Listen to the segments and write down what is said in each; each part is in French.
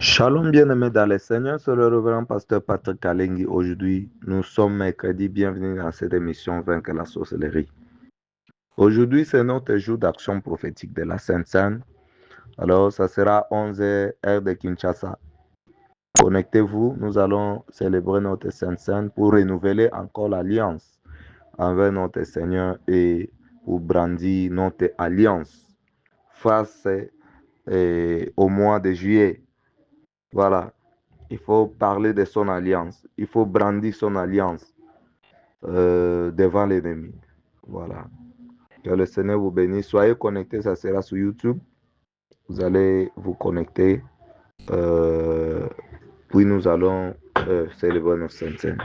Shalom bien-aimés dans le Seigneur, c'est le révérend pasteur Patrick Kalengi. Aujourd'hui, nous sommes mercredi. Bienvenue dans cette émission Vaincre la sorcellerie. Aujourd'hui, c'est notre jour d'action prophétique de la Sainte Seine. Alors, ça sera 11h, heure de Kinshasa. Connectez-vous, nous allons célébrer notre Sainte Seine pour renouveler encore l'alliance envers notre Seigneur et pour brandir notre alliance face au mois de juillet. Voilà. Il faut parler de son alliance. Il faut brandir son alliance devant l'ennemi. Voilà. Que le Seigneur vous bénisse. Soyez connectés, ça sera sur YouTube. Vous allez vous connecter. Puis nous allons célébrer nos saintes scènes.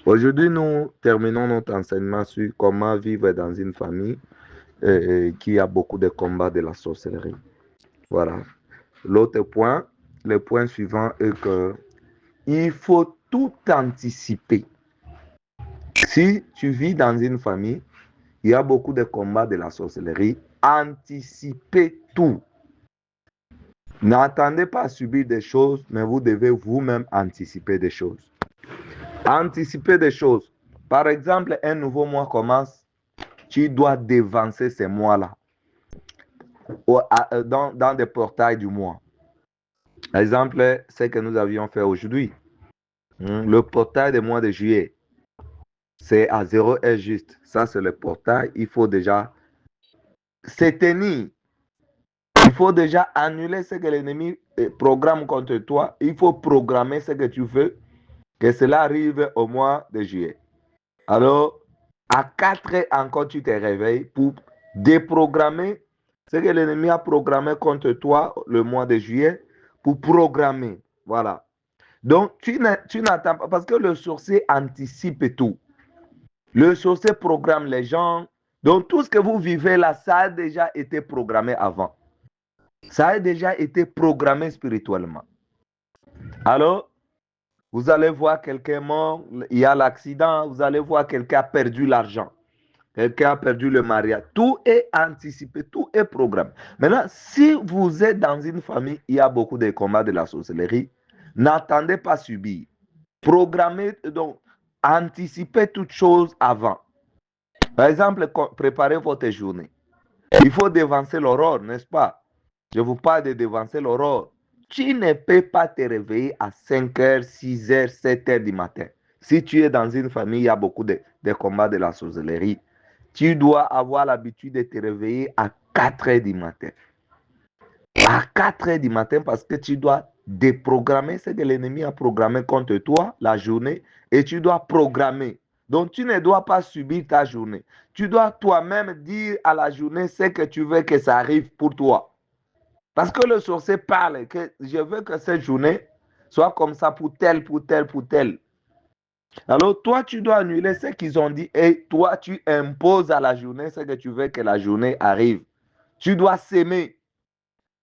Aujourd'hui, nous terminons notre enseignement sur comment vivre dans une famille qui a beaucoup de combats de la sorcellerie. Voilà. L'autre point, le point suivant est que il faut tout anticiper. Si tu vis dans une famille, il y a beaucoup de combats de la sorcellerie. Anticipez tout. N'attendez pas à subir des choses, mais vous devez vous-même anticiper des choses. Anticiper des choses. Par exemple, un nouveau mois commence, tu dois dévancer ces mois-là dans des portails du mois. Par exemple, ce que nous avions fait aujourd'hui. Le portail du mois de juillet. C'est à 0 est juste. Ça, c'est le portail. Il faut déjà se tenir. Il faut déjà annuler ce que l'ennemi programme contre toi. Il faut programmer ce que tu veux, que cela arrive au mois de juillet. Alors, à 4 heures encore, tu te réveilles pour déprogrammer ce que l'ennemi a programmé contre toi le mois de juillet, pour programmer. Voilà. Donc, tu n'attends pas, parce que le sorcier anticipe tout. Le sorcier programme les gens. Donc, tout ce que vous vivez là, ça a déjà été programmé avant. Ça a déjà été programmé spirituellement. Alors, vous allez voir quelqu'un mort, il y a l'accident, vous allez voir quelqu'un a perdu l'argent, quelqu'un a perdu le mariage. Tout est anticipé, tout est programmé. Maintenant, si vous êtes dans une famille, il y a beaucoup de combats de la sorcellerie, n'attendez pas subir. Programmez, donc, anticipez toutes choses avant. Par exemple, préparez votre journée. Il faut dévancer l'aurore, n'est-ce pas? Je vous parle de dévancer l'aurore. Tu ne peux pas te réveiller à 5h, 6h, 7h du matin. Si tu es dans une famille, il y a beaucoup de combats de la sorcellerie. Tu dois avoir l'habitude de te réveiller à 4h du matin. À 4h du matin parce que tu dois déprogrammer ce que l'ennemi a programmé contre toi la journée et tu dois programmer. Donc tu ne dois pas subir ta journée. Tu dois toi-même dire à la journée ce que tu veux que ça arrive pour toi. Parce que le sorcier parle que je veux que cette journée soit comme ça pour tel, pour tel, pour tel. Alors toi, tu dois annuler ce qu'ils ont dit et toi, tu imposes à la journée ce que tu veux que la journée arrive. Tu dois s'aimer.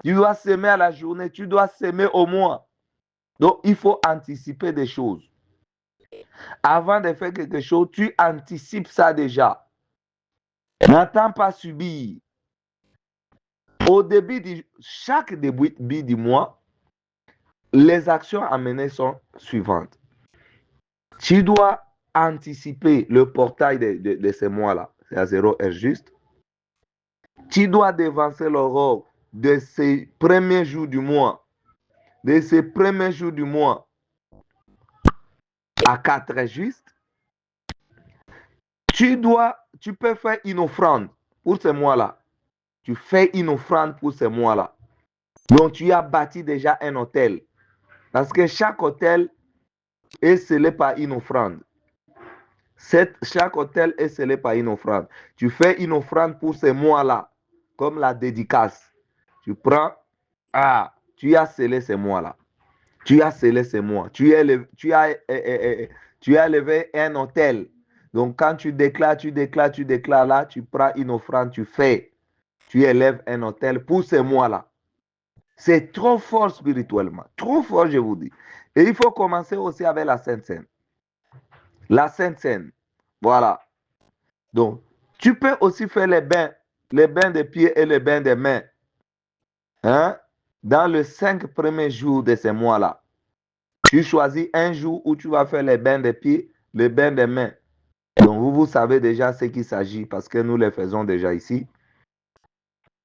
Tu dois s'aimer à la journée, tu dois s'aimer au mois. Donc, il faut anticiper des choses. Avant de faire quelque chose, tu anticipes ça déjà. N'attends pas subir. Au début chaque début du mois, les actions à mener sont suivantes. Tu dois anticiper le portail de ces mois-là. C'est à 0 heure juste. Tu dois dévancer l'aurore de ces premiers jours du mois. De ces premiers jours du mois à 4 heures juste. Tu peux faire une offrande pour ce mois-là. Tu fais une offrande pour ce mois-là. Donc, tu as bâti déjà un hôtel. Parce que chaque hôtel est scellé par une offrande. Chaque hôtel est scellé par une offrande. Tu fais une offrande pour ce mois-là, comme la dédicace. Tu prends, tu as scellé ce mois-là. Tu as scellé ce mois. Tu as levé un hôtel. Donc, quand tu déclares là, tu prends une offrande, tu fais. Tu élèves un hôtel pour ce mois-là. C'est trop fort spirituellement. Trop fort, je vous dis. Et il faut commencer aussi avec la Sainte Seine. La Sainte Seine. Voilà. Donc, tu peux aussi faire les bains des pieds et les bains des mains. Hein? dans les 5 premiers jours de ces mois-là, tu choisis un jour où tu vas faire les bains des pieds, les bains des mains. Donc, vous savez déjà ce qu'il s'agit parce que nous les faisons déjà ici.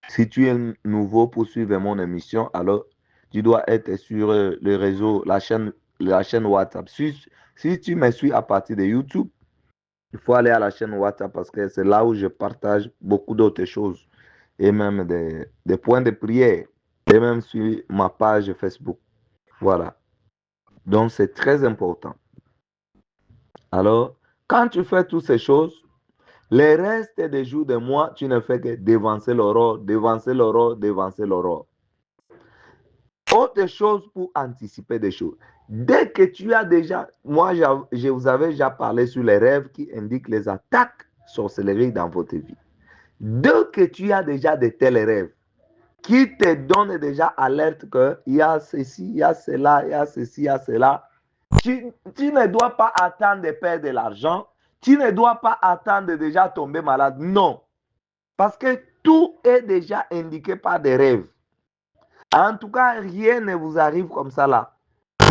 Si tu es nouveau pour suivre mon émission, alors tu dois être sur le réseau, la chaîne WhatsApp. Si tu me suis à partir de YouTube, il faut aller à la chaîne WhatsApp parce que c'est là où je partage beaucoup d'autres choses et même des points de prière et même sur ma page Facebook. Voilà. Donc, c'est très important. Alors, quand tu fais toutes ces choses, les restes des jours de mois, tu ne fais que devancer l'aurore, devancer l'aurore, devancer l'aurore. Autre chose pour anticiper des choses. Dès que tu as déjà, moi je vous avais déjà parlé sur les rêves qui indiquent les attaques sorcelleries dans votre vie. Dès que tu as déjà de tels rêves qui te donnent déjà alerte qu'il y a ceci, il y a cela, il y a ceci, il y a cela, tu ne dois pas attendre de perdre de l'argent, tu ne dois pas attendre de déjà tomber malade. Non. Parce que tout est déjà indiqué par des rêves. En tout cas, rien ne vous arrive comme ça là.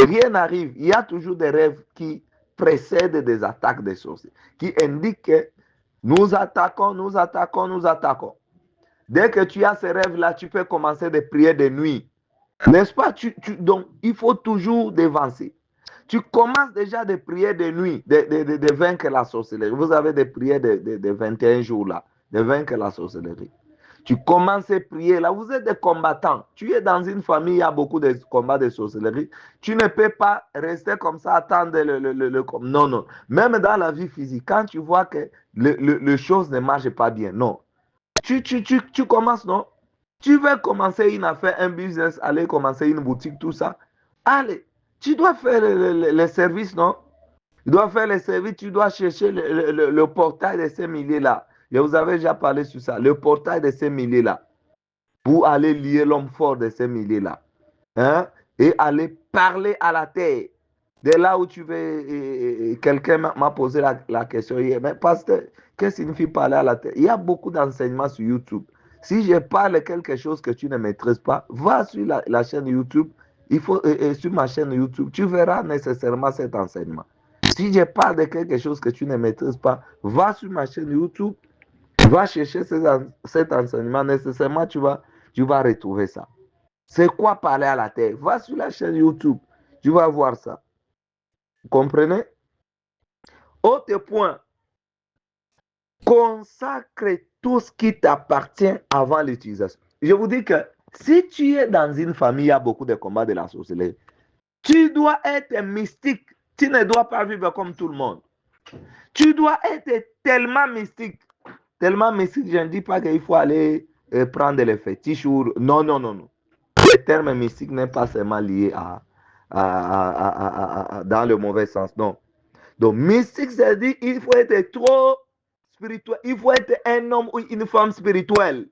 Rien n'arrive. Il y a toujours des rêves qui précèdent des attaques des sorciers, qui indiquent que nous attaquons, nous attaquons, nous attaquons. Dès que tu as ces rêves-là, tu peux commencer de prier de nuit. N'est-ce pas? Donc, il faut toujours devancer. Tu commences déjà de prier de nuit, de vaincre la sorcellerie. Vous avez des prières de 21 jours là, de vaincre la sorcellerie. Tu commences à prier là, vous êtes des combattants. Tu es dans une famille, il y a beaucoup de combats de sorcellerie. Tu ne peux pas rester comme ça, attendre non, non. Même dans la vie physique, quand tu vois que les choses ne marchent pas bien, non. Tu commences, non? Tu veux commencer une affaire, un business, aller commencer une boutique, tout ça. Allez, tu dois faire les services, non? Tu dois faire les services, tu dois chercher le portail de ces milliers-là. Je vous avais déjà parlé sur ça. Le portail de ces milliers-là. Pour aller lier l'homme fort de ces milliers-là. Hein? Et aller parler à la terre. De là où tu veux, quelqu'un m'a posé la question hier. Mais pasteur, qu'est-ce que signifie parler à la terre? Il y a beaucoup d'enseignements sur YouTube. Si je parle quelque chose que tu ne maîtrises pas, va sur la chaîne YouTube. Sur ma chaîne YouTube, tu verras nécessairement cet enseignement. Si je parle de quelque chose que tu ne maîtrises pas, va sur ma chaîne YouTube, va chercher cet enseignement. Nécessairement, tu vas retrouver ça. C'est quoi parler à la terre? Va sur la chaîne YouTube, tu vas voir ça. Vous comprenez? Autre point, consacre tout ce qui t'appartient avant l'utilisation. Je vous dis que si tu es dans une famille, il y a beaucoup de combats de la sorcellerie. Tu dois être mystique. Tu ne dois pas vivre comme tout le monde. Tu dois être tellement mystique. Tellement mystique, je ne dis pas qu'il faut aller prendre les fétiches ou... Non, non, non, non. Le terme mystique n'est pas seulement lié dans le mauvais sens, non. Donc, mystique, c'est-à-dire qu'il faut être trop spirituel. Il faut être un homme ou une femme spirituelle.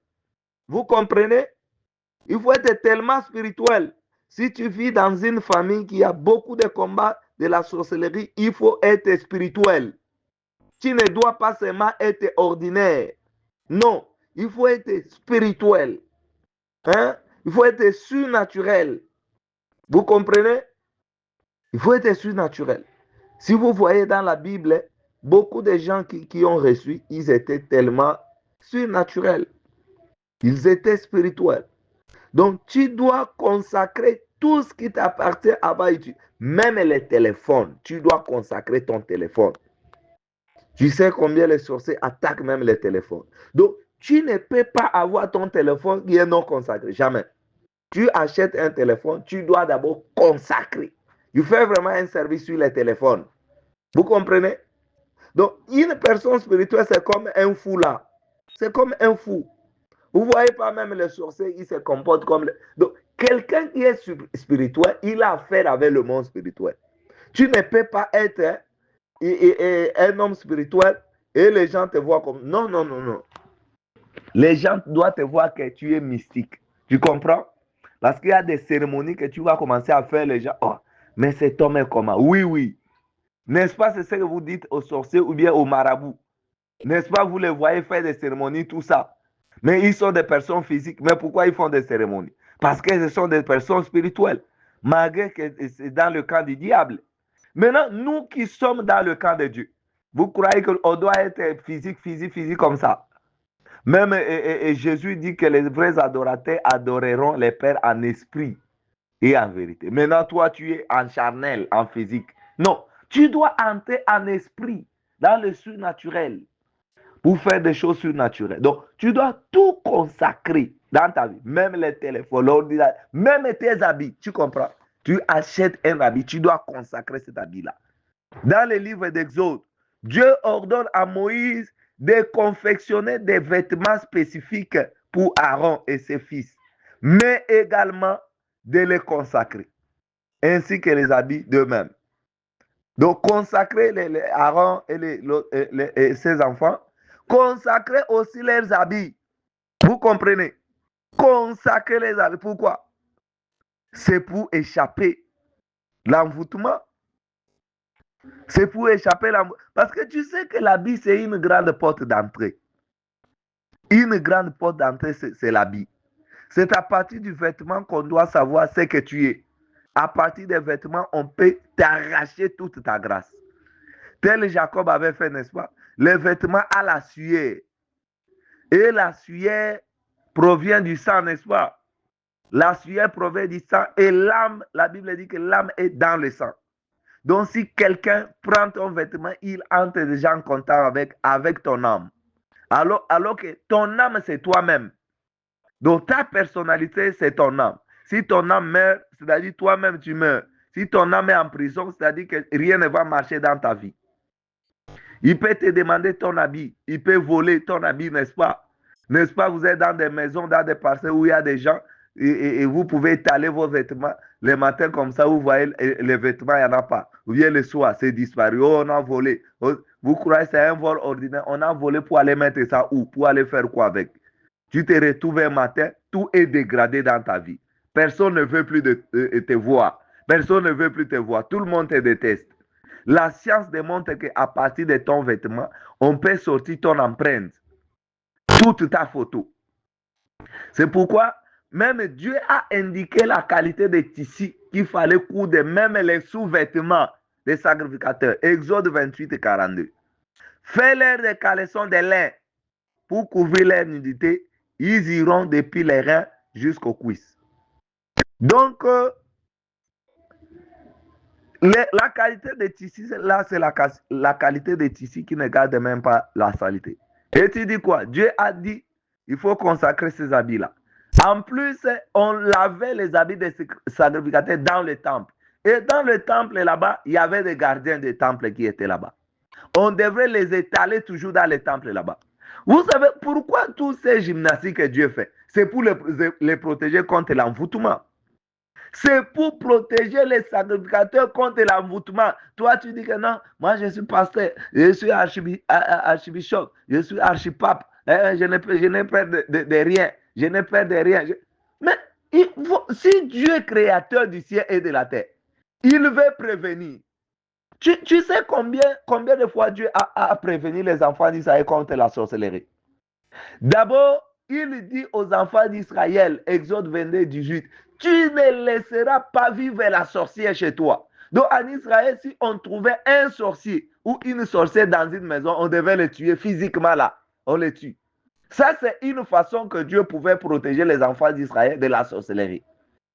Vous comprenez? Il faut être tellement spirituel. Si tu vis dans une famille qui a beaucoup de combats de la sorcellerie, il faut être spirituel. Tu ne dois pas seulement être ordinaire. Non, il faut être spirituel. Hein? Il faut être surnaturel. Vous comprenez? Il faut être surnaturel. Si vous voyez dans la Bible, beaucoup de gens qui ont reçu, ils étaient tellement surnaturels. Ils étaient spirituels. Donc, tu dois consacrer tout ce qui t'appartient avant. Même les téléphones, tu dois consacrer ton téléphone. Tu sais combien les sorciers attaquent même les téléphones. Donc, tu ne peux pas avoir ton téléphone qui est non consacré. Jamais. Tu achètes un téléphone, tu dois d'abord consacrer. Tu fais vraiment un service sur les téléphones. Vous comprenez? Donc, une personne spirituelle, c'est comme un fou là. C'est comme un fou. Vous ne voyez pas même les sorciers, ils se comportent comme... Donc, quelqu'un qui est spirituel, il a affaire avec le monde spirituel. Tu ne peux pas être un homme spirituel et les gens te voient comme... Non, non, non, non. Les gens doivent te voir que tu es mystique. Tu comprends? Parce qu'il y a des cérémonies que tu vas commencer à faire, les gens... Oh, mais cet homme est comment? Oui, oui. N'est-ce pas, c'est ce que vous dites aux sorciers ou bien aux marabouts? N'est-ce pas, vous les voyez faire des cérémonies, tout ça? Mais ils sont des personnes physiques. Mais pourquoi ils font des cérémonies? Parce que ce sont des personnes spirituelles, malgré que c'est dans le camp du diable. Maintenant, nous qui sommes dans le camp de Dieu, vous croyez qu'on doit être physique comme ça? Même et Jésus dit que les vrais adorateurs adoreront les pères en esprit et en vérité. Maintenant, toi, tu es en charnel, en physique. Non, tu dois entrer en esprit, dans le surnaturel, pour faire des choses surnaturelles. Donc, tu dois tout consacrer dans ta vie, même les téléphones, l'ordinateur, même tes habits, tu comprends? Tu achètes un habit, tu dois consacrer cet habit-là. Dans le livre d'Exode, Dieu ordonne à Moïse de confectionner des vêtements spécifiques pour Aaron et ses fils, mais également de les consacrer, ainsi que les habits d'eux-mêmes. Donc, consacrer Aaron et ses enfants, consacrer aussi leurs habits. Vous comprenez? Consacrer les habits. Pourquoi? C'est pour échapper l'envoûtement. C'est pour échapper l'envoûtement. Parce que tu sais que l'habit, c'est une grande porte d'entrée. Une grande porte d'entrée, c'est l'habit. C'est à partir du vêtement qu'on doit savoir ce que tu es. À partir des vêtements, on peut t'arracher toute ta grâce. Tel Jacob avait fait, n'est-ce pas? Les vêtements à la sueur. Et la sueur provient du sang, n'est-ce pas? La sueur provient du sang et l'âme, la Bible dit que l'âme est dans le sang. Donc si quelqu'un prend ton vêtement, il entre déjà en contact avec ton âme. Alors que ton âme, c'est toi-même. Donc ta personnalité, c'est ton âme. Si ton âme meurt, c'est-à-dire toi-même, tu meurs. Si ton âme est en prison, c'est-à-dire que rien ne va marcher dans ta vie. Il peut te demander ton habit. Il peut voler ton habit, n'est-ce pas? N'est-ce pas? Vous êtes dans des maisons, dans des parcelles où il y a des gens et vous pouvez étaler vos vêtements. Le matin, comme ça, vous voyez les vêtements, il n'y en a pas. Ou bien le soir, c'est disparu. Oh, on a volé. Oh, vous croyez que c'est un vol ordinaire? On a volé pour aller mettre ça où? Pour aller faire quoi avec? Tu te retrouves un matin, tout est dégradé dans ta vie. Personne ne veut plus te voir. Personne ne veut plus te voir. Tout le monde te déteste. La science démontre qu'à partir de ton vêtement, on peut sortir ton empreinte, toute ta photo. C'est pourquoi même Dieu a indiqué la qualité des tissus qu'il fallait coudre, même les sous-vêtements des sacrificateurs. Exode 28 et 42. Fais-leur des caleçons de lin pour couvrir leur nudité. Ils iront depuis les reins jusqu'aux cuisses. Donc, la qualité des tissus, là, c'est la qualité des tissus qui ne garde même pas la saleté. Et tu dis quoi? Dieu a dit, il faut consacrer ces habits-là. En plus, on lavait les habits des sacrificateurs dans le temple. Et dans le temple, là-bas, il y avait des gardiens des temples qui étaient là-bas. On devrait les étaler toujours dans les temples là-bas. Vous savez pourquoi tous ces gymnastiques que Dieu fait? C'est pour les protéger contre l'envoûtement. C'est pour protéger les sacrificateurs contre l'envoûtement. Toi, tu dis que non, moi je suis pasteur, je suis archibishop, je suis archipape, je n'ai peur de rien, je n'ai peur de rien. Mais si Dieu est créateur du ciel et de la terre, il veut prévenir. Tu sais combien de fois Dieu a prévenu les enfants d'Israël contre la sorcellerie? D'abord, il dit aux enfants d'Israël, Exode 22, 18, tu ne laisseras pas vivre la sorcière chez toi. Donc en Israël, si on trouvait un sorcier ou une sorcière dans une maison, on devait le tuer physiquement là. On le tue. Ça, c'est une façon que Dieu pouvait protéger les enfants d'Israël de la sorcellerie.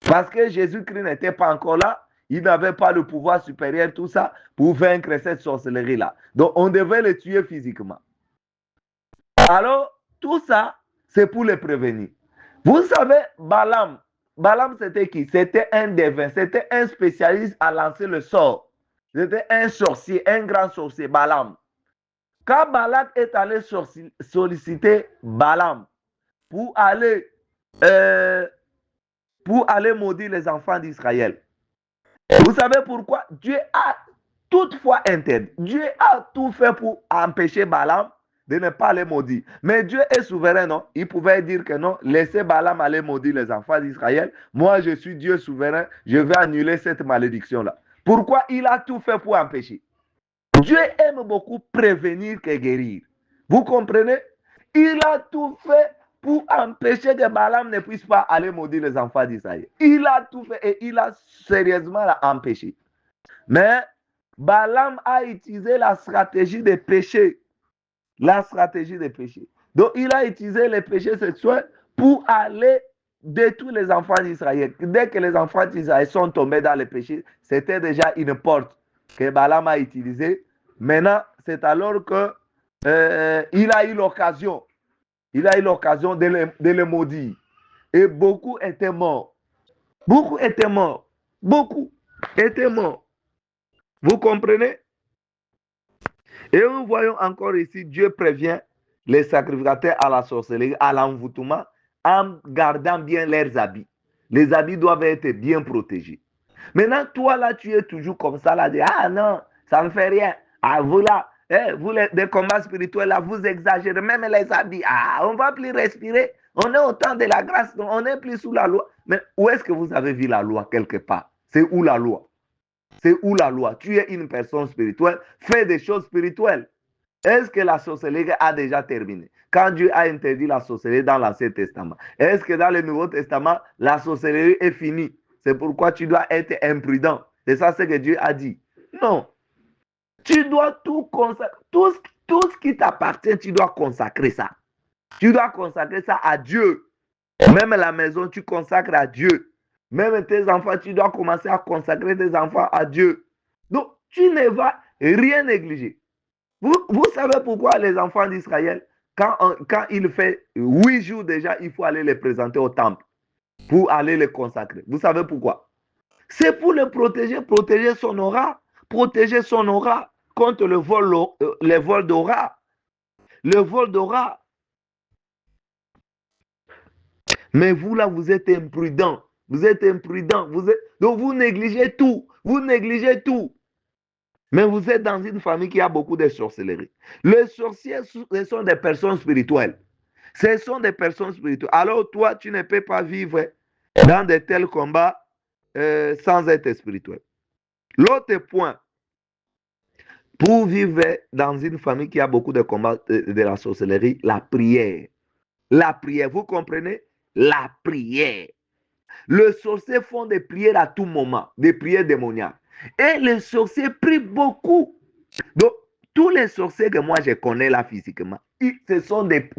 Parce que Jésus-Christ n'était pas encore là, il n'avait pas le pouvoir supérieur, tout ça, pour vaincre cette sorcellerie-là. Donc on devait le tuer physiquement. Alors, tout ça, c'est pour les prévenir. Vous savez, Balaam, c'était qui? C'était un devin, c'était un spécialiste à lancer le sort. C'était un sorcier, un grand sorcier, Balaam. Quand Balak est allé solliciter Balaam pour aller maudire les enfants d'Israël, vous savez pourquoi? Dieu a toutefois interdit. Dieu a tout fait pour empêcher Balaam de ne pas les maudire. Mais Dieu est souverain, non? Il pouvait dire que non, laissez Balaam aller maudire les enfants d'Israël. Moi, je suis Dieu souverain, je vais annuler cette malédiction-là. Pourquoi? Il a tout fait pour empêcher. Dieu aime beaucoup prévenir que guérir. Vous comprenez? Il a tout fait pour empêcher que Balaam ne puisse pas aller maudire les enfants d'Israël. Il a tout fait et il a sérieusement empêché. Mais Balaam a utilisé la stratégie des péchés. La stratégie des péchés. Donc, il a utilisé les péchés sexuels pour aller détruire les enfants d'Israël. Dès que les enfants d'Israël sont tombés dans les péchés, c'était déjà une porte que Balaam a utilisée. Maintenant, c'est alors que il a eu l'occasion. Il a eu l'occasion de les maudire. Et beaucoup étaient morts. Beaucoup étaient morts. Beaucoup étaient morts. Vous comprenez? Et nous voyons encore ici, Dieu prévient les sacrificateurs à la sorcellerie, à l'envoûtement, en gardant bien leurs habits. Les habits doivent être bien protégés. Maintenant, toi là, tu es toujours comme ça, là, ah non, ça ne fait rien. Ah, vous là, vous des combats spirituels, là, vous exagérez, même les habits. Ah, on ne va plus respirer. On est au temps de la grâce, on n'est plus sous la loi. Mais où est-ce que vous avez vu la loi quelque part? C'est où la loi? C'est où la loi? Tu es une personne spirituelle, fais des choses spirituelles. Est-ce que la sorcellerie a déjà terminé? Quand Dieu a interdit la sorcellerie dans l'Ancien Testament, est-ce que dans le Nouveau Testament, la sorcellerie est finie? C'est pourquoi tu dois être imprudent. C'est ça ce que Dieu a dit. Non. Tu dois tout consacrer. Tout ce qui t'appartient, tu dois consacrer ça. Tu dois consacrer ça à Dieu. Même la maison, tu consacres à Dieu. Même tes enfants, tu dois commencer à consacrer tes enfants à Dieu. Donc, tu ne vas rien négliger. Vous savez pourquoi les enfants d'Israël, quand il fait 8 jours déjà, il faut aller les présenter au temple pour aller les consacrer. Vous savez pourquoi? C'est pour les protéger son aura, contre les vols d'aura. Le vol d'aura. Mais vous là, vous êtes imprudent. Donc vous négligez tout. Mais vous êtes dans une famille qui a beaucoup de sorcellerie. Les sorciers, ce sont des personnes spirituelles. Alors toi, tu ne peux pas vivre dans de tels combats sans être spirituel. L'autre point, pour vivre dans une famille qui a beaucoup de combats de la sorcellerie, la prière. La prière, vous comprenez? La prière. Les sorciers font des prières à tout moment, des prières démoniaques. Et les sorciers prient beaucoup. Donc, tous les sorciers que moi je connais là physiquement, ce sont des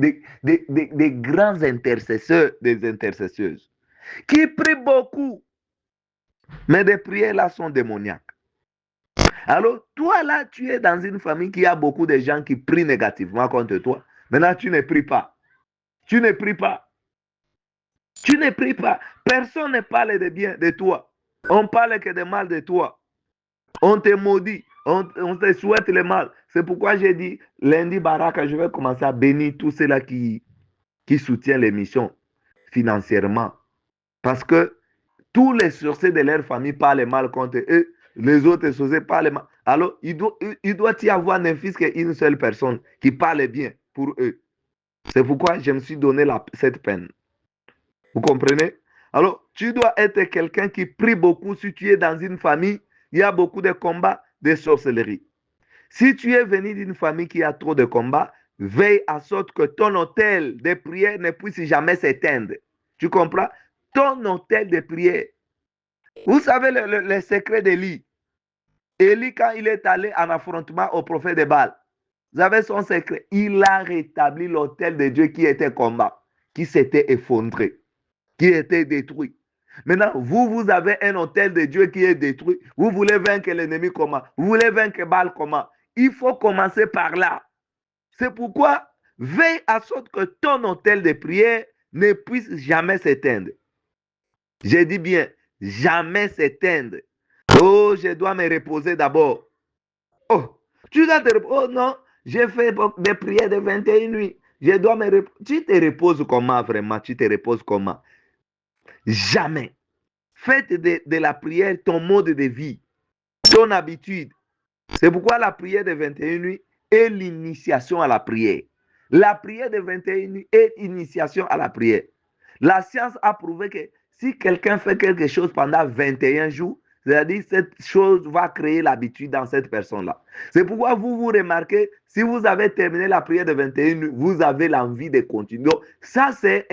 grands intercesseurs, des intercesseuses, qui prient beaucoup. Mais les prières là sont démoniaques. Alors, toi là, tu es dans une famille qui a beaucoup de gens qui prient négativement contre toi. Maintenant, tu ne pries pas. Tu ne pries pas. Personne ne parle de bien de toi. On parle que de mal de toi. On te maudit. On te souhaite le mal. C'est pourquoi j'ai dit, lundi, Baraka, je vais commencer à bénir tous ceux-là qui soutiennent l'émission financièrement. Parce que tous les sorciers de leur famille parlent mal contre eux. Les autres sorciers parlent mal. Alors, il doit y avoir ne fût qu'une seule personne qui parle bien pour eux. C'est pourquoi je me suis donné cette peine. Vous comprenez? Alors, tu dois être quelqu'un qui prie beaucoup. Si tu es dans une famille, il y a beaucoup de combats de sorcellerie. Si tu es venu d'une famille qui a trop de combats, veille à sorte que ton autel de prière ne puisse jamais s'éteindre. Tu comprends? Ton autel de prière. Vous savez le secret d'Élie. Élie, quand il est allé en affrontement au prophète de Baal, vous avez son secret. Il a rétabli l'autel de Dieu qui était combat, qui s'était effondré, qui était détruit. Maintenant, vous avez un autel de Dieu qui est détruit. Vous voulez vaincre l'ennemi comment? Vous voulez vaincre Baal comment? Il faut commencer par là. C'est pourquoi veille à sorte que ton autel de prière ne puisse jamais s'éteindre. J'ai dit bien, jamais s'éteindre. Oh, je dois me reposer d'abord. Oh, tu dois te reposer. Oh non, j'ai fait des prières de 21 nuits. Je dois me reposer. Tu te reposes comment vraiment? Tu te reposes comment? Jamais. Faites de la prière ton mode de vie, ton habitude. C'est pourquoi la prière de 21 nuits est l'initiation à la prière. La prière de 21 nuits est l'initiation à la prière. La science a prouvé que si quelqu'un fait quelque chose pendant 21 jours, C'est-à-dire, cette chose va créer l'habitude dans cette personne-là. C'est pourquoi vous remarquez, si vous avez terminé la prière de 21 nuits, vous avez l'envie de continuer. Donc, ça, c'est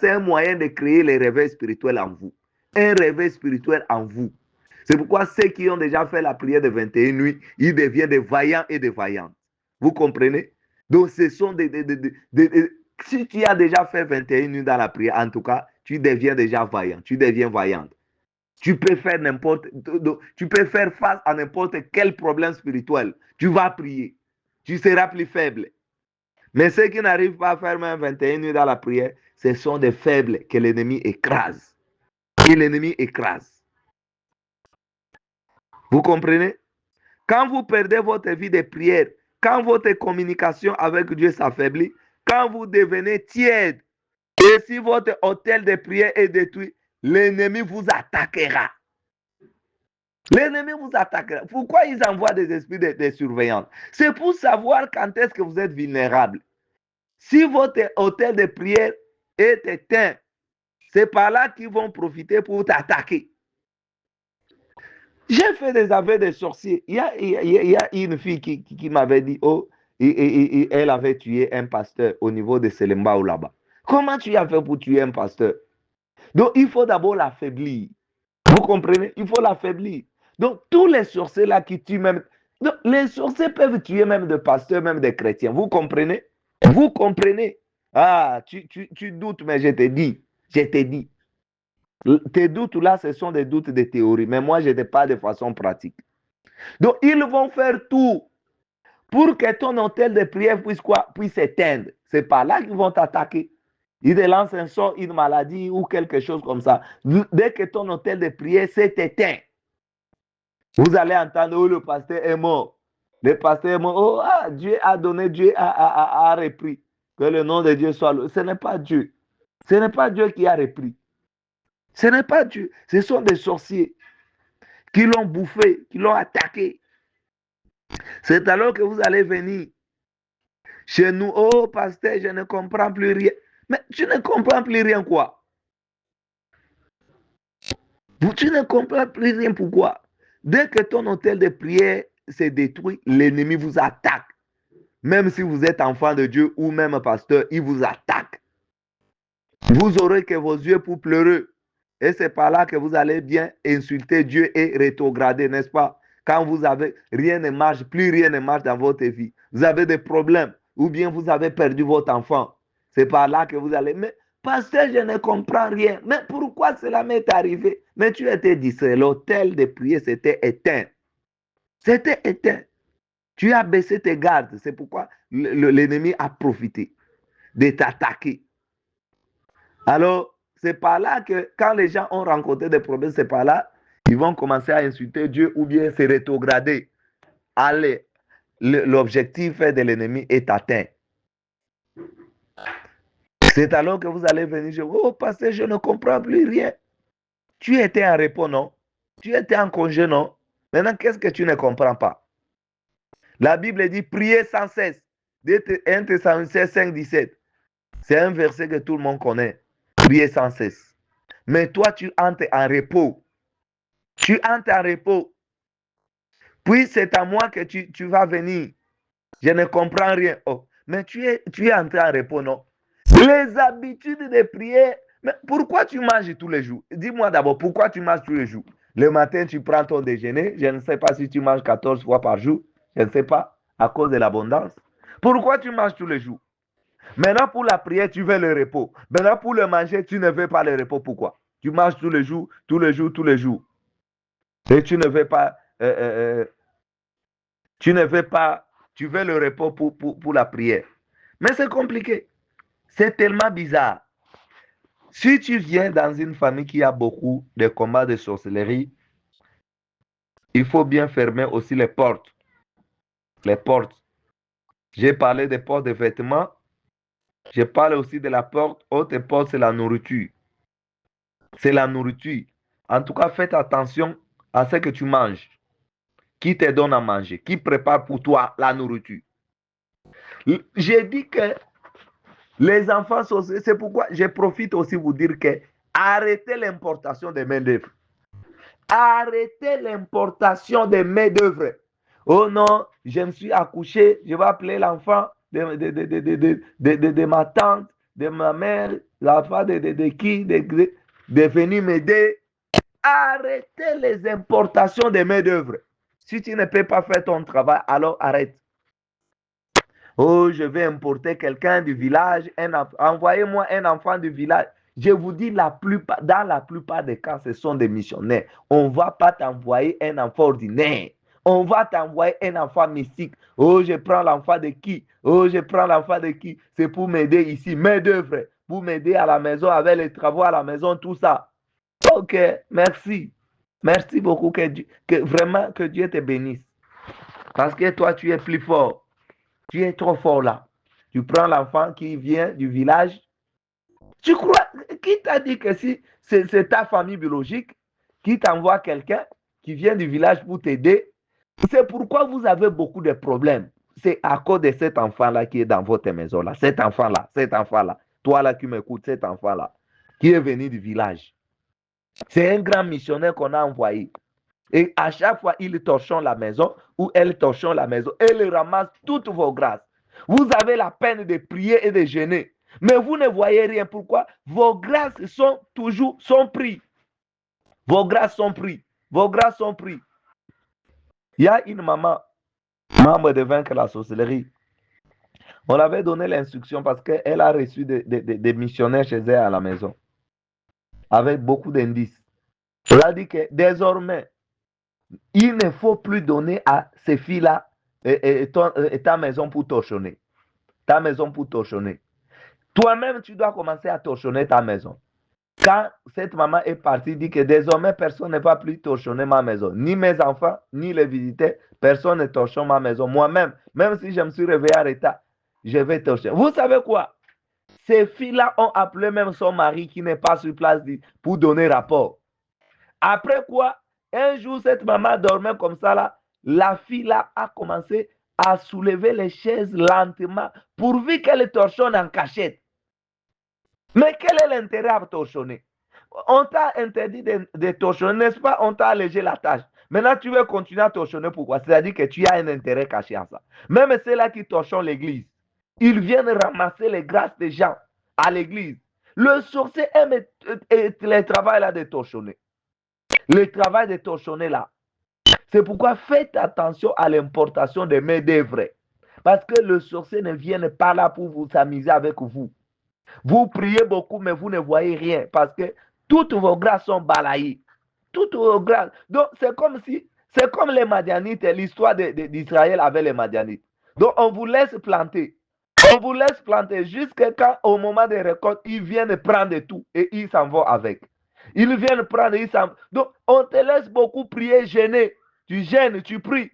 un moyen de créer les réveils spirituels en vous. Un réveil spirituel en vous. C'est pourquoi ceux qui ont déjà fait la prière de 21 nuits, ils deviennent des vaillants et des vaillantes. Vous comprenez? Donc, ce sont si tu as déjà fait 21 nuits dans la prière, en tout cas, tu deviens déjà vaillant, tu deviens vaillante. Tu peux faire face à n'importe quel problème spirituel. Tu vas prier. Tu seras plus faible. Mais ceux qui n'arrivent pas à faire même 21 nuits dans la prière, ce sont des faibles que l'ennemi écrase. Et l'ennemi écrase. Vous comprenez? Quand vous perdez votre vie de prière, quand votre communication avec Dieu s'affaiblit, quand vous devenez tiède, et si votre hôtel de prière est détruit, l'ennemi vous attaquera. L'ennemi vous attaquera. Pourquoi ils envoient des esprits de surveillance? C'est pour savoir quand est-ce que vous êtes vulnérable. Si votre hôtel de prière est éteint, c'est par là qu'ils vont profiter pour t'attaquer. J'ai fait des aveux de sorciers. Il y a une fille qui m'avait dit, oh, elle avait tué un pasteur au niveau de Selemba ou là-bas. Comment tu as fait pour tuer un pasteur? Donc, il faut d'abord l'affaiblir. Vous comprenez? Il faut l'affaiblir. Donc, tous les sorciers là qui tuent même... Donc, les sorciers peuvent tuer même des pasteurs, même des chrétiens. Vous comprenez? Vous comprenez? Ah, tu doutes, mais je te dis. Je te dis. Tes doutes là, ce sont des doutes de théorie. Mais moi, je ne parle de façon pratique. Donc, ils vont faire tout pour que ton hôtel de prière puisse s'éteindre. C'est par là qu'ils vont t'attaquer. Ils te lancent un sort, une maladie ou quelque chose comme ça. Dès que ton hôtel de prière s'est éteint, vous allez entendre, oh, le pasteur est mort. Le pasteur est mort. Oh, ah, Dieu a donné, Dieu a repris. Que le nom de Dieu soit loué. Ce n'est pas Dieu. Ce n'est pas Dieu qui a repris. Ce n'est pas Dieu. Ce sont des sorciers qui l'ont bouffé, qui l'ont attaqué. C'est alors que vous allez venir chez nous. Oh, pasteur, je ne comprends plus rien. Mais tu ne comprends plus rien quoi? Tu ne comprends plus rien pourquoi? Dès que ton hôtel de prière s'est détruit, l'ennemi vous attaque. Même si vous êtes enfant de Dieu ou même pasteur, il vous attaque. Vous aurez que vos yeux pour pleurer. Et c'est par là que vous allez bien insulter Dieu et rétrograder, n'est-ce pas? Quand vous avez, rien ne marche, plus rien ne marche dans votre vie. Vous avez des problèmes ou bien vous avez perdu votre enfant. C'est par là que vous allez, mais pasteur, je ne comprends rien. Mais pourquoi cela m'est arrivé? Mais tu étais distrait. L'hôtel de prière s'était éteint. C'était éteint. Tu as baissé tes gardes. C'est pourquoi l'ennemi a profité de t'attaquer. Alors, c'est par là que quand les gens ont rencontré des problèmes, c'est par là ils vont commencer à insulter Dieu ou bien se rétrograder. Allez, l'objectif de l'ennemi est atteint. C'est alors que vous allez venir dire, oh pasteur, je ne comprends plus rien. Tu étais en repos, non? Tu étais en congé, non? Maintenant, qu'est-ce que tu ne comprends pas? La Bible dit, priez sans cesse. 1 Thessaloniciens 5, 17. C'est un verset que tout le monde connaît. Priez sans cesse. Mais toi, tu entres en repos. Tu entres en repos. Puis c'est à moi que tu vas venir. Je ne comprends rien. Oh, mais tu es entré en repos, non? Les habitudes de prière. Mais pourquoi tu manges tous les jours? Dis-moi d'abord, pourquoi tu manges tous les jours? Le matin, tu prends ton déjeuner. Je ne sais pas si tu manges 14 fois par jour. Je ne sais pas, à cause de l'abondance. Pourquoi tu manges tous les jours? Maintenant, pour la prière, tu veux le repos. Maintenant, pour le manger, tu ne veux pas le repos. Pourquoi? Tu manges tous les jours, tous les jours, tous les jours. Et tu ne veux pas... tu ne veux pas... Tu veux le repos pour la prière. Mais c'est compliqué. C'est tellement bizarre. Si tu viens dans une famille qui a beaucoup de combats de sorcellerie, il faut bien fermer aussi les portes. Les portes. J'ai parlé des portes de vêtements. Je parle aussi de la porte. Autre porte, c'est la nourriture. C'est la nourriture. En tout cas, faites attention à ce que tu manges. Qui te donne à manger? Qui prépare pour toi la nourriture? J'ai dit que les enfants sorciers, c'est pourquoi je profite aussi pour dire que arrêtez l'importation des main-d'œuvre. Arrêtez l'importation des main-d'œuvre. Oh non, je me suis accouché, je vais appeler l'enfant de ma tante, de ma mère, l'enfant de qui, de venir m'aider. Arrêtez les importations des main-d'œuvre. Si tu ne peux pas faire ton travail, alors arrête. Oh, je vais importer quelqu'un du village, envoyez-moi un enfant du village. Je vous dis, dans la plupart des cas, ce sont des missionnaires. On ne va pas t'envoyer un enfant ordinaire. On va t'envoyer un enfant mystique. Oh, je prends l'enfant de qui? Oh, je prends l'enfant de qui? C'est pour m'aider ici, main d'œuvre, pour m'aider à la maison, avec les travaux à la maison, tout ça. Ok, merci. Merci beaucoup, vraiment que Dieu te bénisse. Parce que toi, tu es plus fort. Tu es trop fort là. Tu prends l'enfant qui vient du village. Tu crois, qui t'a dit que si c'est ta famille biologique qui t'envoie quelqu'un qui vient du village pour t'aider? C'est pourquoi vous avez beaucoup de problèmes. C'est à cause de cet enfant-là qui est dans votre maison là. Cet enfant-là. Toi là qui m'écoutes, cet enfant-là, qui est venu du village. C'est un grand missionnaire qu'on a envoyé. Et à chaque fois, il torchonne la maison ou elle torchonne la maison. Elle ramasse toutes vos grâces. Vous avez la peine de prier et de jeûner. Mais vous ne voyez rien. Pourquoi? Vos grâces sont prises. Vos grâces sont prises. Vos grâces sont prises. Il y a une maman, membre de Vaincre la sorcellerie. On avait donné l'instruction parce qu'elle a reçu des missionnaires chez elle à la maison. Avec beaucoup d'indices. On a dit que désormais, il ne faut plus donner à ces filles-là ta maison pour torchonner. Ta maison pour torchonner. Toi-même, tu dois commencer à torchonner ta maison. Quand cette maman est partie, dit que désormais, personne ne va plus torchonner ma maison. Ni mes enfants, ni les visiteurs, personne ne torchonne ma maison. Moi-même, même si je me suis réveillé en retard, je vais torchonner. Vous savez quoi? Ces filles-là ont appelé même son mari qui n'est pas sur place pour donner rapport. Après quoi, un jour, cette maman dormait comme ça là. La fille là a commencé à soulever les chaises lentement, pourvu qu'elle torchonne en cachette. Mais quel est l'intérêt à torchonner? On t'a interdit de torchonner, n'est-ce pas? On t'a allégé la tâche. Maintenant, tu veux continuer à torchonner, pourquoi? C'est-à-dire que tu as un intérêt caché à ça. Même ceux-là qui torchonnent l'église, ils viennent ramasser les grâces des gens à l'église. Le sorcier aime le travail là de torchonner. Le travail de torchonner là. C'est pourquoi faites attention à l'importation des main-d'œuvre. Parce que le sorcier ne vient pas là pour vous amuser avec vous. Vous priez beaucoup, mais vous ne voyez rien. Parce que toutes vos grâces sont balayées. Toutes vos grâces. Donc, c'est comme les Madianites, l'histoire d'Israël avec les Madianites. Donc, on vous laisse planter. On vous laisse planter jusqu'à quand, au moment des récoltes, ils viennent prendre tout et ils s'en vont avec. Ils viennent prendre, ils s'en vont. Donc, on te laisse beaucoup prier, gêner. Tu gênes, tu pries.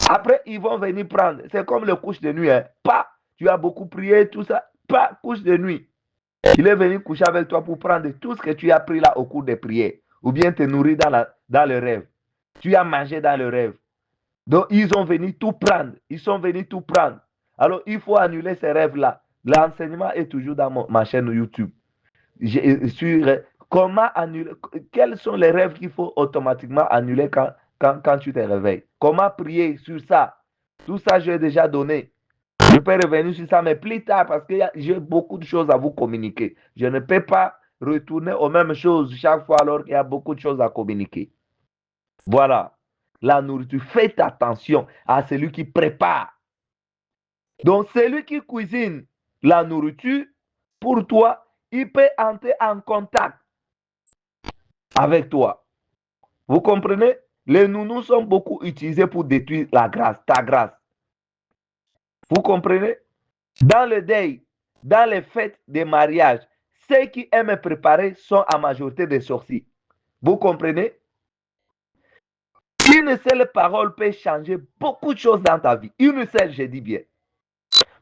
Après, ils vont venir prendre. C'est comme le couche de nuit. Hein. Pas, tu as beaucoup prié, tout ça. Pas couche de nuit. Il est venu coucher avec toi pour prendre tout ce que tu as pris là au cours des prières. Ou bien te nourrir dans le rêve. Tu as mangé dans le rêve. Donc, ils ont venu tout prendre. Ils sont venus tout prendre. Alors, il faut annuler ces rêves-là. L'enseignement est toujours dans ma chaîne YouTube. Comment annuler, quels sont les rêves qu'il faut automatiquement annuler quand tu te réveilles? Comment prier sur ça? Tout ça, j'ai déjà donné. Je peux revenir sur ça, mais plus tard, parce que j'ai beaucoup de choses à vous communiquer. Je ne peux pas retourner aux mêmes choses chaque fois alors qu'il y a beaucoup de choses à communiquer. Voilà. La nourriture. Faites attention à celui qui prépare. Donc, celui qui cuisine la nourriture, pour toi, il peut entrer en contact avec toi. Vous comprenez? Les nounous sont beaucoup utilisés pour détruire la grâce, ta grâce. Vous comprenez? Dans le deuil, dans les fêtes des mariages, ceux qui aiment préparer sont en majorité des sorciers. Vous comprenez? Une seule parole peut changer beaucoup de choses dans ta vie. Une seule, je dis bien.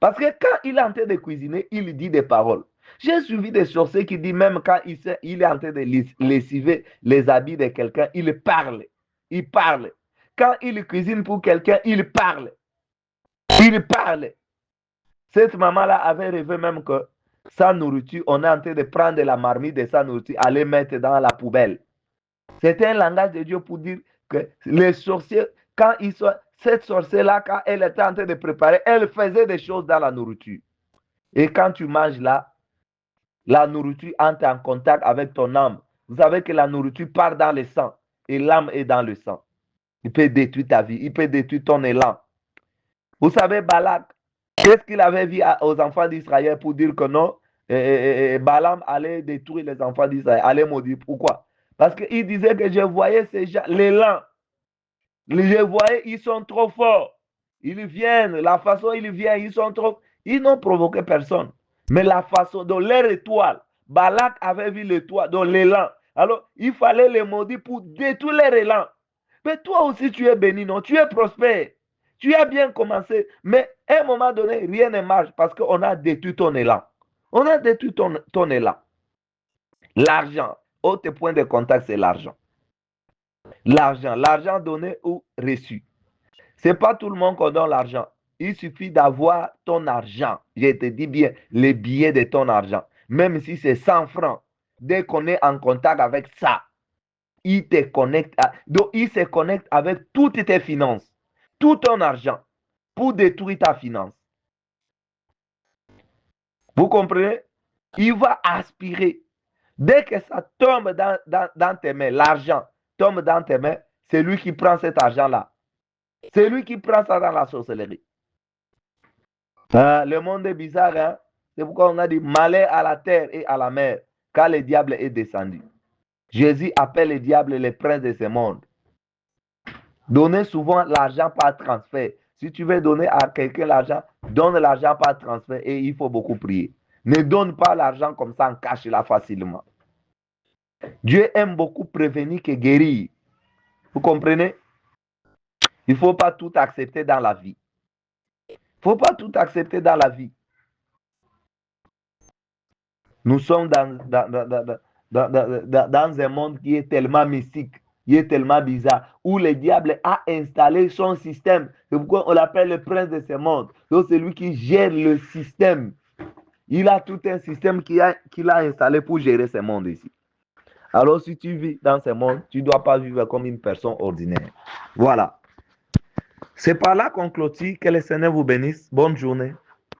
Parce que quand il est en train de cuisiner, il dit des paroles. J'ai suivi des sorciers qui disent même quand il est en train de lessiver les habits de quelqu'un, il parle. Il parle. Quand il cuisine pour quelqu'un, il parle. Il parle. Cette maman-là avait rêvé même que sa nourriture, on est en train de prendre la marmite de sa nourriture, aller mettre dans la poubelle. C'était un langage de Dieu pour dire que les sorciers, quand ils sont, cette sorcière-là, quand elle était en train de préparer, elle faisait des choses dans la nourriture. Et quand tu manges là, la nourriture entre en contact avec ton âme. Vous savez que la nourriture part dans le sang et l'âme est dans le sang. Il peut détruire ta vie, il peut détruire ton élan. Vous savez, Balak, qu'est-ce qu'il avait dit aux enfants d'Israël pour dire que non, Balaam allait détruire les enfants d'Israël, allait maudire. Pourquoi? Parce qu'il disait que je voyais ces gens, l'élan, je voyais, ils sont trop forts. Ils viennent, la façon ils viennent, ils sont trop. Ils n'ont provoqué personne. Mais la façon, dans leur étoile, Balak avait vu l'étoile, dans l'élan. Alors, il fallait les maudire pour détruire leur élan. Mais toi aussi, tu es béni, non? Tu es prospère. Tu as bien commencé. Mais à un moment donné, rien ne marche parce qu'on a détruit ton élan. On a détruit ton élan. L'argent, autre point de contact, c'est l'argent. L'argent donné ou reçu. Ce n'est pas tout le monde qu'on donne l'argent. Il suffit d'avoir ton argent. Je te dis bien, les billets de ton argent. Même si c'est 100 francs. Dès qu'on est en contact avec ça, il te connecte. Donc, il se connecte avec toutes tes finances. Tout ton argent. Pour détruire ta finance. Vous comprenez? Il va aspirer. Dès que ça tombe dans tes mains, l'argent tombe dans tes mains, c'est lui qui prend cet argent-là. C'est lui qui prend ça dans la sorcellerie. Le monde est bizarre, hein? C'est pourquoi on a dit malheur à la terre et à la mer, car le diable est descendu. Jésus appelle le diable les princes de ce monde. Donnez souvent l'argent par transfert. Si tu veux donner à quelqu'un l'argent, donne l'argent par transfert et il faut beaucoup prier. Ne donne pas l'argent comme ça en cache là facilement. Dieu aime beaucoup prévenir que guérir. Vous comprenez? Il ne faut pas tout accepter dans la vie. Il ne faut pas tout accepter dans la vie. Nous sommes dans un monde qui est tellement mystique, qui est tellement bizarre, où le diable a installé son système. C'est pourquoi on l'appelle le prince de ce monde. Donc c'est lui qui gère le système. Il a tout un système qu'il a installé pour gérer ce monde ici. Alors si tu vis dans ce monde, tu ne dois pas vivre comme une personne ordinaire. Voilà. C'est par là qu'on clôture. Que le Seigneur vous bénisse. Bonne journée.